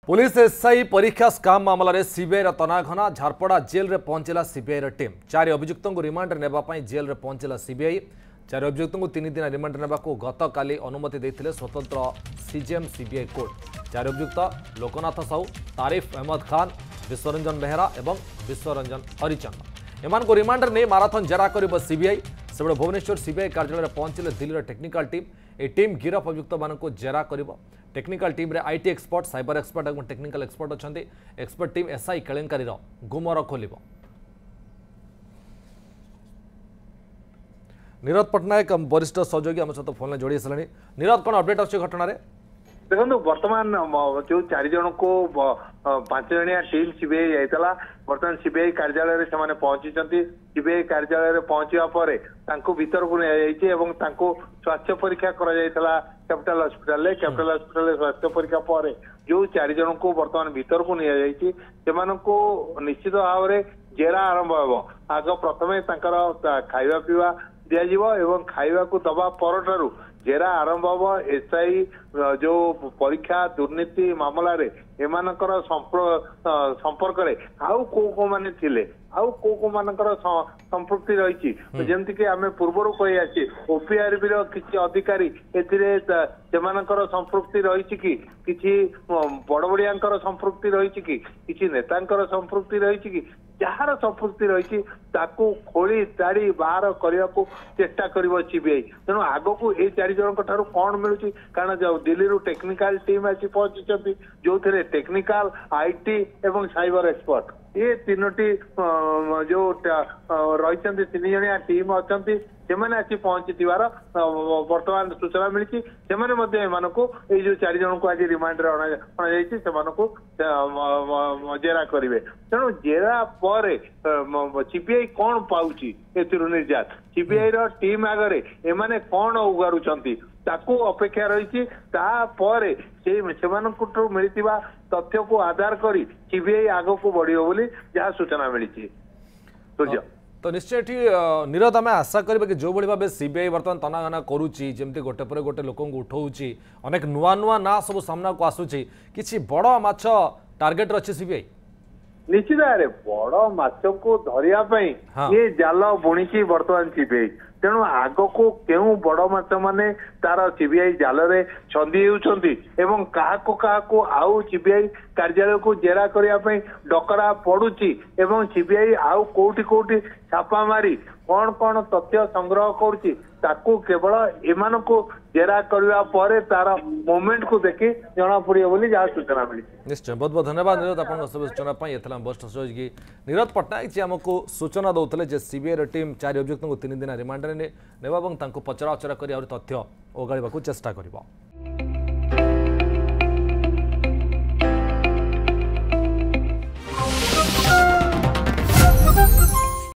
Police SI परीक्षा scam मामलें CBI तनाघना Jharpada jail रे पहुंचला सीबीआई टीम 4 अभियुक्तों को रिमांड नेबाई जेल रे पहुंचला सीबीआई 4 अभियुक्तों को 3 दिन रिमांड नेबा गत काली अनुमति देते स्वतंत्र सीजेएम सीबीआई कोर्ट 4 अभियुक्त लोकनाथ साहू तारिफ अहमद खान विश्वरंजन बेहरा और विश्वरंजन हरिचंद एमान रिमांड नहीं माराथन जेरा कर सीबीआई से भुवनेश्वर सीबीआई कार्यालय पहुंचले दिल्ली टेक्निकल टीम ए टीम गिरफ अभियुक्त मानक जेरा कर टेक्निकल टीम रे आईटी एक्सपर्ट साइबर एक्सपर्ट और टेक्निकल एक्सपर्ट अच्छा एक्सपर्ट टीम एसआई केलेंकारी गुमर खोल नीरद पट्टनायक वरिष्ठ सहयोगी आम सहित फोन जोड़ी सारे नीरद कौन अपडेट अच्छे घटना देखो बर्तमान जो 4 जन को 5 जनिया टीम सीबीआई जाइला बर्तमान सीबीआई कार्यालय से पहुंची सीबीआई कार्यालय पहुंचा पर भीतर को नहीं स्वास्थ्य परीक्षा कैपिटल हॉस्पिटल स्वास्थ्य परीक्षा पर जो 4 जन को बर्तमान भीतर को नहीं निश्चित भाव में जेरा आरंभ हो आग प्रथम खाଇବା पीवा दिज्व खाଇବା को दबा पर जेरा आरंभ हम एसआई जो परीक्षा दुर्नीति मामला रे एमानकर संपर्क रे आउ को माने थिले आउ को मानकर संपृक्ति रही जमती कि आम पूर्वर कही आसी ओपीआरबी किसी अधिकारी एथिरे सेमानकर संपृक्ति रही कि किसी बड़ बड़िया संपृक्ति रही कि किसी नेतांकर संपृक्ति रही कि जार संपृक्ति रही खोली ताड़ी बाहर करने को चेष्टा कर सीबीआई तेणु आग को ये 4 जन कौन मिलूँ कारण दिल्ली रू टेक्निकल टीम आसी पहुंची जो थे टेक्निकल आईटी एवं साइबर एक्सपर्ट ये 3टी जो रही 3 जनिया टीम अच्छा से आसी पहुंची बर्तमान सूचना मिली से जो 4 जन को आज रिमांड जेरा करेंगे तेणु जेरा पर सीबीआई कौन पाऊँच निर्यात सीबीआई टीम आगे एमाने कौन उगारुंट अपेक्षा रही मिलता तथ्य को आधार कर सीबीआई आग को बढ़ो बोली जहाँ सूचना मिली तो निश्चय नीरद आम आशा करा कि जो भाव सीबीआई बर्तमान तनाघना करुच्ची जमी गोटे पर गोटे लोक उठाऊँ अनेक नुआ नुआ ना सब सामना को आसूची किसी बड़ माछ टार्गेट अच्छे सीबीआई निश्चित भाव बड़ माछ को धरियापाई ये जाल बुणी बर्तमान सीबीआई तेणु आग को क्यों बड़ माछ माने तार सीबीआई जाल रे छंदी होउछंती एवं काहाको आउ सीबीआई कार्यालय को जेरा करने डकरा पड़ुची एवं सीबीआई आउ कोठी छापा मारी कौन कौन तथ्य संग्रह करुच्ची ताकू केवल एमान को जेरा करने पर तार मोमेंट को देखी जना पड़े बोली जहाँ सूचना मिली निश्चय बहुत बहुत धन्यवाद नीरद आप सूचना वरिष्ठ सहयोगी नीरद पट्टनायक जी आमको सूचना दौते सीबीआई टीम 4 अभियुक्त को 3 दिन रिमांड ने पचरा उचरा कर तथ्य ओगाड़ा चेष्टा कर।